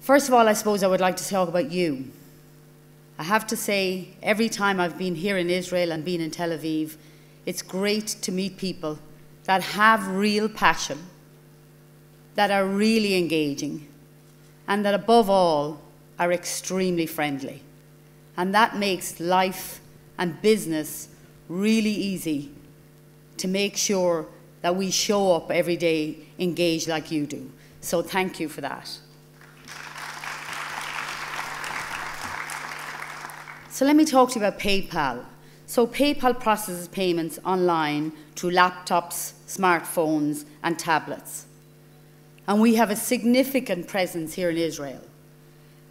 First of all, I suppose I would like to talk about you. I have to say, every time I've been here in Israel and been in Tel Aviv, it's great to meet people that have real passion, that are really engaging, and that above all are extremely friendly. And that makes life and business really easy to make sure that we show up every day engaged like you do. So thank you for that. So let me talk to you about PayPal. So PayPal processes payments online through laptops, smartphones, and tablets. And we have a significant presence here in Israel.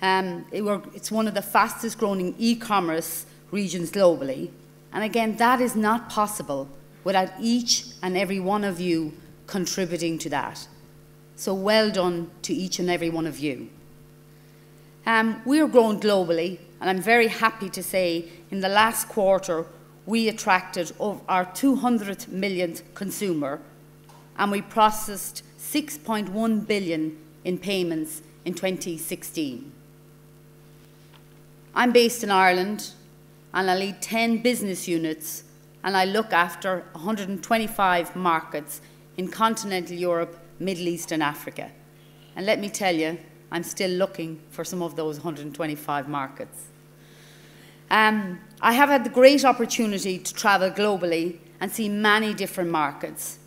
It's one of the fastest growing e-commerce regions globally. And again, that is not possible without each and every one of you contributing to that. So well done to each and every one of you. We are growing globally, and I'm very happy to say in the last quarter we attracted our 200th millionth consumer, and we processed 6.1 billion in payments in 2016. I'm based in Ireland, and I lead 10 business units, and I look after 125 markets in continental Europe, Middle East and Africa. And let me tell you, I'm still looking for some of those 125 markets. I have had the great opportunity to travel globally and see many different markets,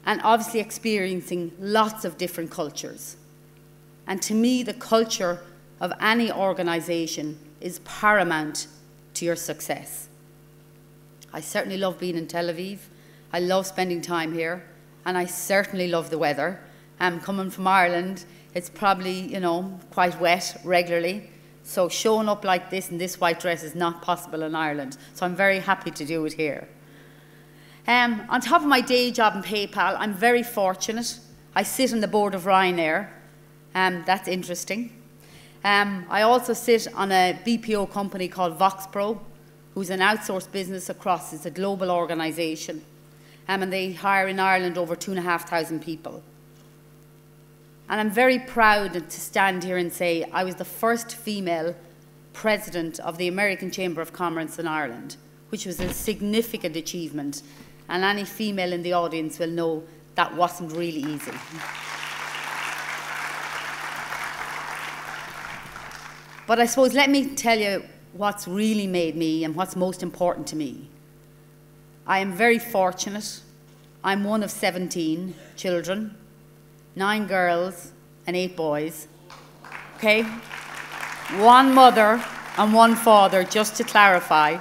and obviously experiencing lots of different cultures. And to me, the culture of any organisation is paramount to your success. I certainly love being in Tel Aviv. I love spending time here, and I certainly love the weather. Coming from Ireland, it's probably, quite wet regularly. So showing up like this in this white dress is not possible in Ireland. So I'm very happy to do it here. On top of my day job in PayPal, I'm very fortunate. I sit on the board of Ryanair. That's interesting. I also sit on a BPO company called VoxPro, who's an outsourced business across. It's a global organisation. And they hire in Ireland over 2,500 people. And I'm very proud to stand here and say I was the first female president of the American Chamber of Commerce in Ireland, which was a significant achievement. And any female in the audience will know that wasn't really easy. But I suppose let me tell you what's really made me and what's most important to me. I am very fortunate. I'm one of 17 children. 9 girls and 8 boys, okay? 1 mother and 1 father, just to clarify.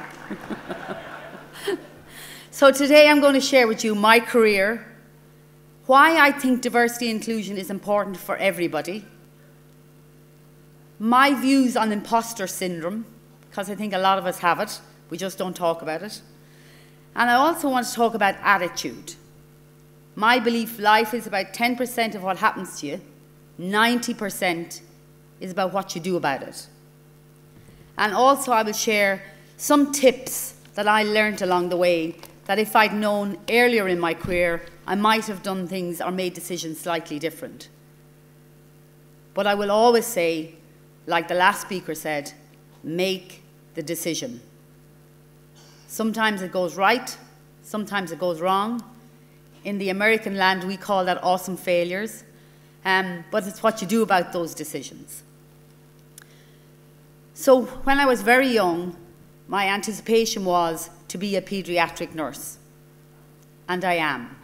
So today I'm going to share with you my career, why I think diversity and inclusion is important for everybody, my views on imposter syndrome, because I think a lot of us have it, we just don't talk about it, and I also want to talk about attitude. My belief, life is about 10% of what happens to you, 90% is about what you do about it. And also I will share some tips that I learned along the way that if I'd known earlier in my career, I might have done things or made decisions slightly different. But I will always say, like the last speaker said, make the decision. Sometimes it goes right, sometimes it goes wrong. In the American land, we call that awesome failures, but it's what you do about those decisions. So when I was very young, my anticipation was to be a paediatric nurse, and I am.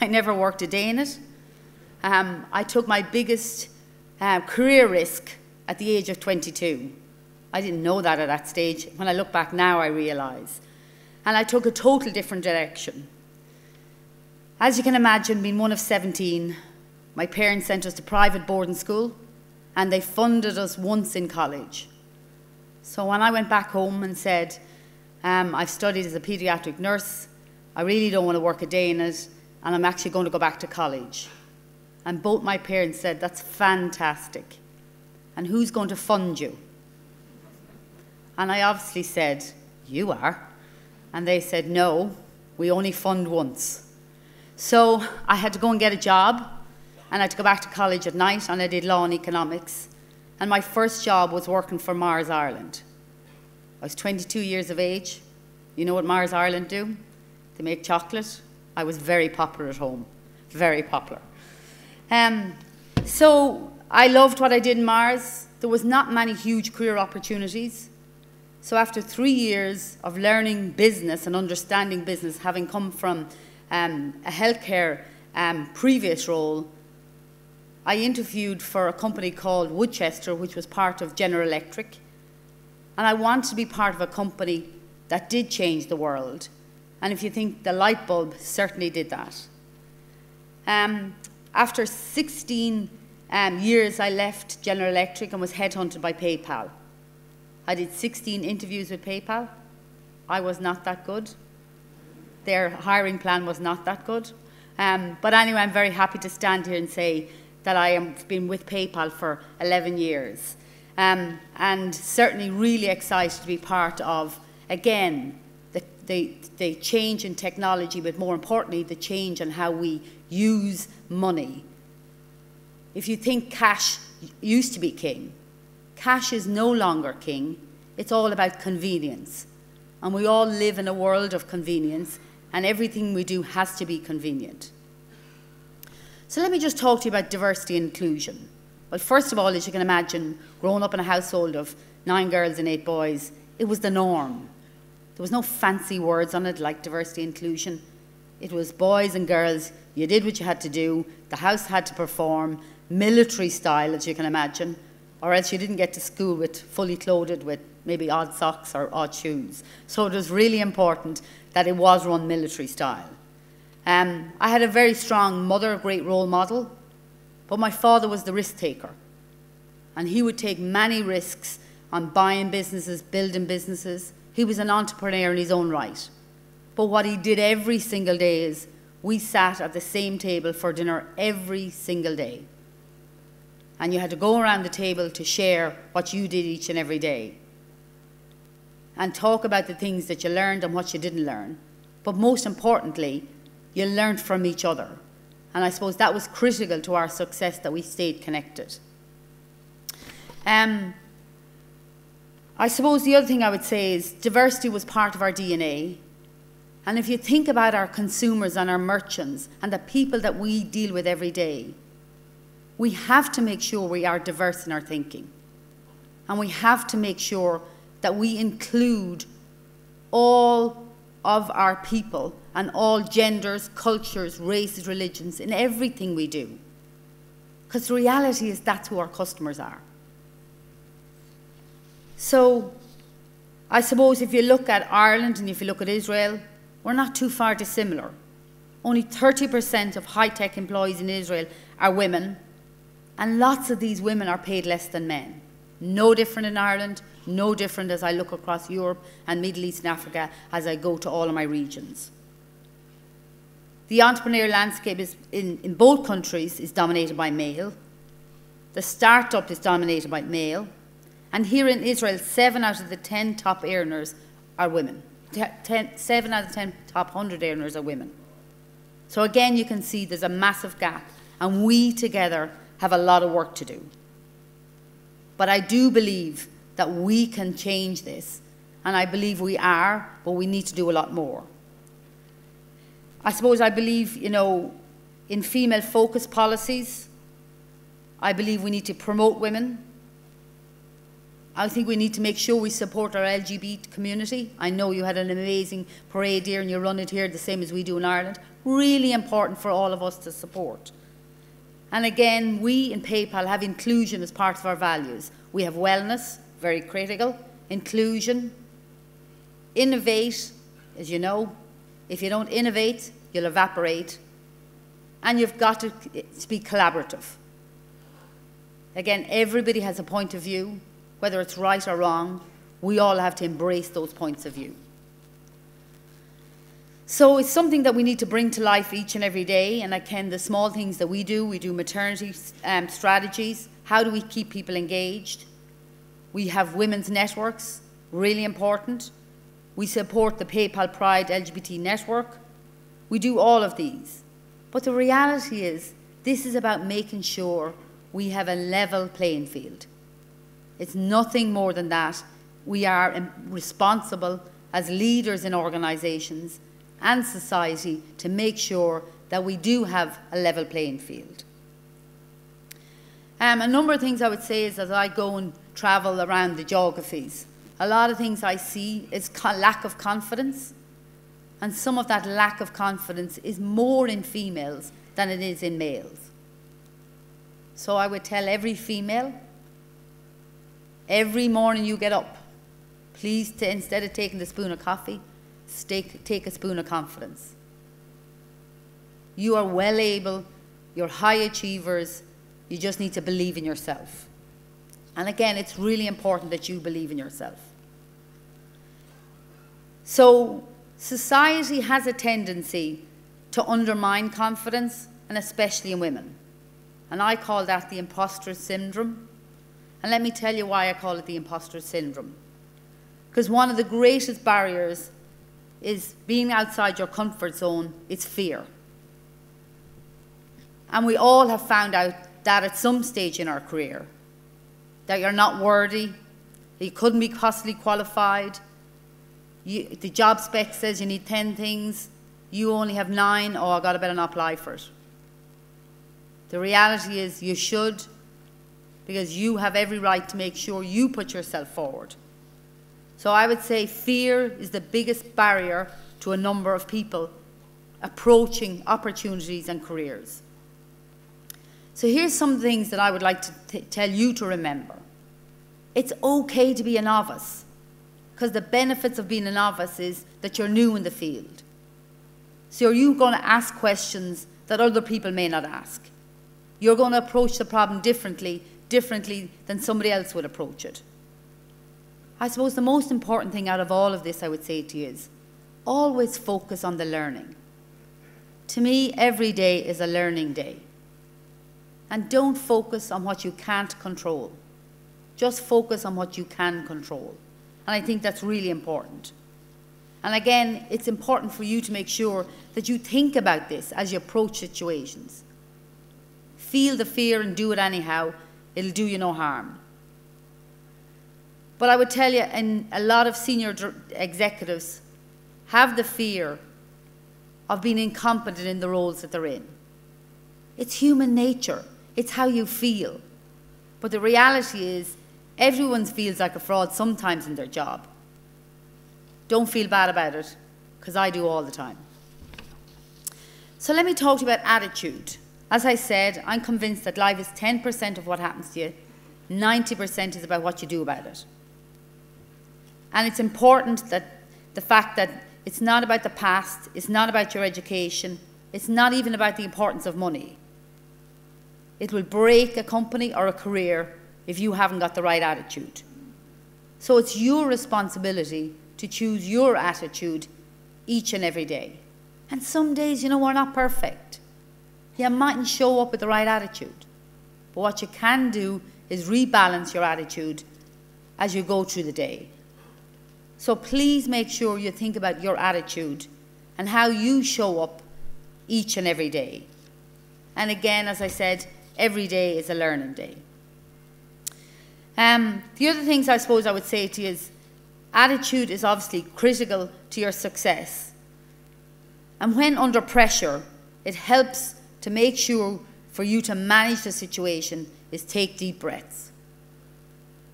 I never worked a day in it. I took my biggest career risk at the age of 22. I didn't know that at that stage. When I look back now, I realise. And I took a total different direction. As you can imagine, being one of 17, my parents sent us to private boarding school, and they funded us once in college. So when I went back home and said, I've studied as a paediatric nurse, I really don't want to work a day in it, and I'm actually going to go back to college. And both my parents said, that's fantastic. And who's going to fund you? And I obviously said, you are. And they said, no, we only fund once. So I had to go and get a job. and I had to go back to college at night, and I did law and economics. And my first job was working for Mars Ireland. I was 22 years of age. You know what Mars Ireland do? They make chocolate. I was very popular at home, very popular. So I loved what I did in Mars. There was not many huge career opportunities. So after 3 years of learning business and understanding business, having come from a healthcare previous role, I interviewed for a company called Woodchester, which was part of General Electric. And I wanted to be part of a company that did change the world. And if you think the light bulb certainly did that. After 16 years, I left General Electric and was headhunted by PayPal. I did 16 interviews with PayPal. I was not that good. Their hiring plan was not that good. But anyway, I'm very happy to stand here and say that I have been with PayPal for 11 years. And certainly really excited to be part of, again, the change in technology, but more importantly, the change in how we use money. If you think cash used to be king, cash is no longer king. It's all about convenience. And we all live in a world of convenience, and everything we do has to be convenient. So let me just talk to you about diversity and inclusion. Well, first of all, as you can imagine, growing up in a household of 9 girls and 8 boys, it was the norm. There was no fancy words on it like diversity and inclusion. It was boys and girls, you did what you had to do, the house had to perform, military style, as you can imagine, or else you didn't get to school with fully clothed with maybe odd socks or odd shoes. So it was really important that it was run military style. I had a very strong mother, a great role model, but my father was the risk taker. And he would take many risks on buying businesses, building businesses. He was an entrepreneur in his own right. But what he did every single day is we sat at the same table for dinner every single day. And you had to go around the table to share what you did each and every day. And talk about the things that you learned and what you didn't learn. But most importantly, you learned from each other. And I suppose that was critical to our success, that we stayed connected. I suppose the other thing I would say is diversity was part of our DNA. And if you think about our consumers and our merchants and the people that we deal with every day, we have to make sure we are diverse in our thinking. And we have to make sure that we include all of our people and all genders, cultures, races, religions in everything we do. Because the reality is that's who our customers are. So I suppose if you look at Ireland and if you look at Israel, we're not too far dissimilar. Only 30% of high-tech employees in Israel are women, and lots of these women are paid less than men. No different in Ireland, no different as I look across Europe and Middle East and Africa as I go to all of my regions. The entrepreneurial landscape is in both countries is dominated by male. The startup is dominated by male. And here in Israel, 7 out of the 10 top earners are women. 7 out of the 10 top 100 earners are women. So again, you can see there's a massive gap, and we together have a lot of work to do. But I do believe that we can change this, and I believe we are, but we need to do a lot more. I suppose I believe, in female-focused policies. I believe we need to promote women. I think we need to make sure we support our LGBT community. I know you had an amazing parade here and you run it here the same as we do in Ireland. Really important for all of us to support. And again, we in PayPal have inclusion as part of our values. We have wellness, very critical, inclusion, innovate, as you know. If you don't innovate, you'll evaporate. And you've got to be collaborative. Again, everybody has a point of view. Whether it's right or wrong, we all have to embrace those points of view. So it's something that we need to bring to life each and every day, and again, the small things that we do maternity strategies. How do we keep people engaged? We have women's networks, really important. We support the PayPal Pride LGBT network. We do all of these. But the reality is, This is about making sure we have a level playing field. It's nothing more than that. We are responsible as leaders in organisations and society to make sure that we do have a level playing field. A number of things I would say is, as I go and travel around the geographies, a lot of things I see is lack of confidence, and some of that lack of confidence is more in females than it is in males. So I would tell every female, every morning you get up, please, instead of taking the spoon of coffee, take a spoon of confidence. You are well able, you're high achievers, you just need to believe in yourself. And again, it's really important that you believe in yourself. So society has a tendency to undermine confidence, and especially in women. And I call that the imposter syndrome. And let me tell you why I call it the imposter syndrome. Because one of the greatest barriers is being outside your comfort zone. It's fear. And we all have found out that at some stage in our career, that you're not worthy, that you couldn't be possibly qualified. The job spec says you need 10 things, you only have 9, oh, I better not apply for it. The reality is you should, because you have every right to make sure you put yourself forward. So I would say fear is the biggest barrier to a number of people approaching opportunities and careers. So here's some things that I would like to tell you to remember. It's okay to be a novice, because the benefits of being a novice is that you're new in the field. So you're going to ask questions that other people may not ask. You're going to approach the problem differently than somebody else would approach it. I suppose the most important thing out of all of this I would say to you is always focus on the learning. To me, every day is a learning day. And don't focus on what you can't control. Just focus on what you can control. And I think that's really important. And again, it's important for you to make sure that you think about this as you approach situations. Feel the fear and do it anyhow. It'll do you no harm. But I would tell you, and a lot of senior executives have the fear of being incompetent in the roles that they're in. It's human nature. It's how you feel. But the reality is, everyone feels like a fraud sometimes in their job. Don't feel bad about it, because I do all the time. So let me talk to you about attitude. As I said, I'm convinced that life is 10% of what happens to you, 90% is about what you do about it. And it's important that the fact that it's not about the past, it's not about your education, it's not even about the importance of money. It will break a company or a career if you haven't got the right attitude. So it's your responsibility to choose your attitude each and every day. And some days, you know, we're not perfect. You mightn't show up with the right attitude. But what you can do is rebalance your attitude as you go through the day. So please make sure you think about your attitude and how you show up each and every day. And again, as I said, every day is a learning day. The other things I suppose I would say to you is attitude is obviously critical to your success. And when under pressure, it helps to make sure for you to manage the situation is take deep breaths.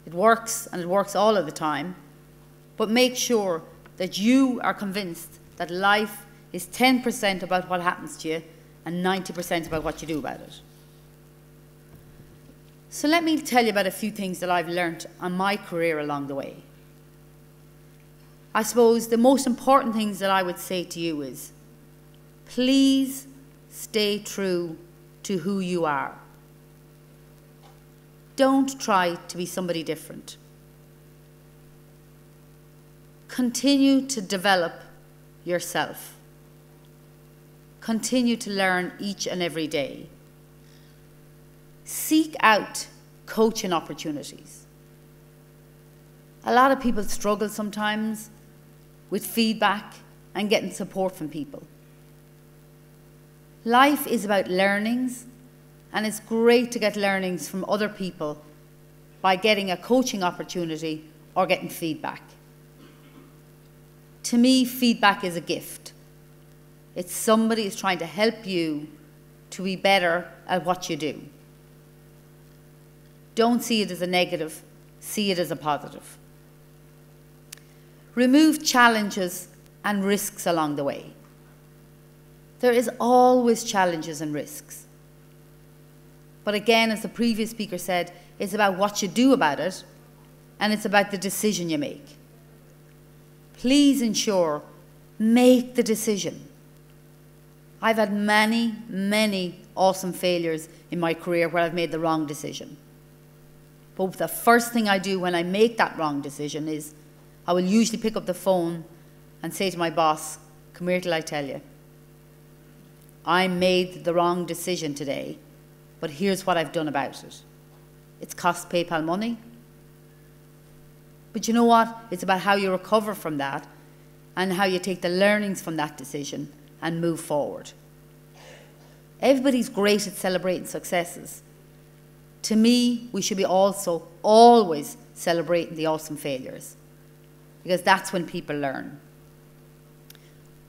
It works, and it works all of the time. But make sure that you are convinced that life is 10% about what happens to you and 90% about what you do about it. So let me tell you about a few things that I've learnt on my career along the way. I suppose the most important things that I would say to you is, please stay true to who you are. Don't try to be somebody different. Continue to develop yourself. Continue to learn each and every day. Seek out coaching opportunities. A lot of people struggle sometimes with feedback and getting support from people. Life is about learnings, And it's great to get learnings from other people by getting a coaching opportunity or getting feedback. To me, feedback is a gift. It's somebody who's trying to help you to be better at what you do. Don't see it as a negative, see it as a positive. Remove challenges and risks along the way. There is always challenges and risks. But again, as the previous speaker said, it's about what you do about it, and it's about the decision you make. Please ensure, make the decision. I've had many, many awesome failures in my career where I've made the wrong decision. But the first thing I do when I make that wrong decision is I will usually pick up the phone and say to my boss, come here till I tell you. I made the wrong decision today, but here's what I've done about it. It's cost PayPal money. But you know what? It's about how you recover from that and how you take the learnings from that decision and move forward. Everybody's great at celebrating successes. To me, we should be also always celebrating the awesome failures, because that's when people learn.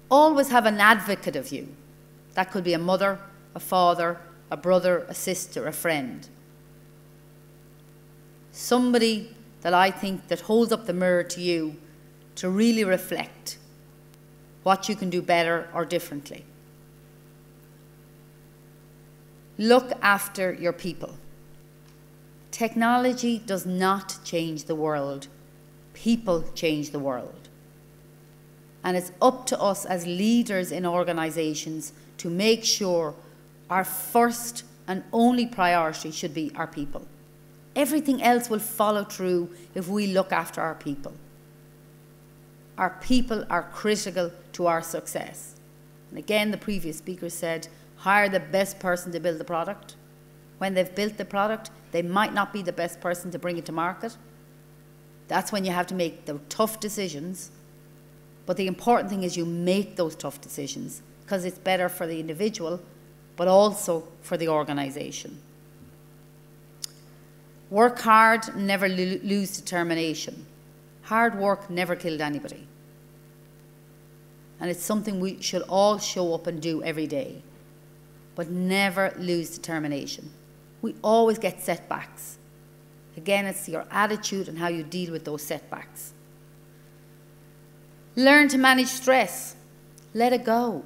Always have an advocate of you. That could be a mother, a father, a brother, a sister, a friend. Somebody that I think that holds up the mirror to you to really reflect what you can do better or differently. Look after your people. Technology does not change the world. People change the world. And it's up to us as leaders in organizations to make sure our first and only priority should be our people. Everything else will follow through if we look after our people. Our people are critical to our success. And again, the previous speaker said, hire the best person to build the product. When they've built the product, they might not be the best person to bring it to market. That's when you have to make the tough decisions. But the important thing is you make those tough decisions, because it's better for the individual, but also for the organization. Work hard, never lose determination. Hard work never killed anybody. And it's something we should all show up and do every day. But never lose determination. We always get setbacks. Again, it's your attitude and how you deal with those setbacks. Learn to manage stress. Let it go.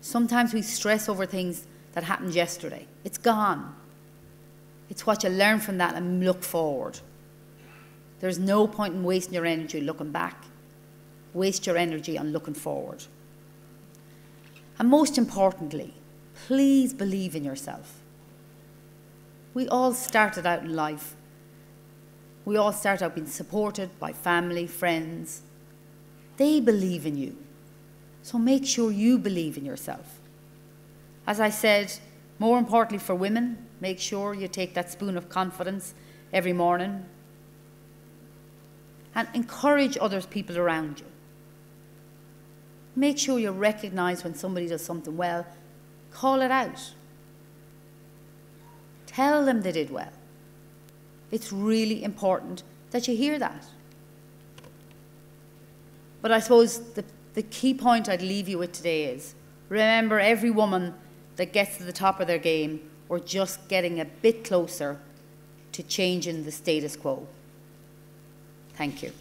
Sometimes we stress over things that happened yesterday. It's gone. It's what you learn from that and look forward. There's no point in wasting your energy looking back. Waste your energy on looking forward. And most importantly, please believe in yourself. We all started out in life. We all start out being supported by family, friends. They believe in you. So make sure you believe in yourself. As I said, more importantly for women, make sure you take that spoon of confidence every morning and encourage other people around you. Make sure you recognize when somebody does something well. Call it out. Tell them they did well. It's really important that you hear that. But I suppose the key point I'd leave you with today is, remember, every woman that gets to the top of their game, we're just getting a bit closer to changing the status quo. Thank you.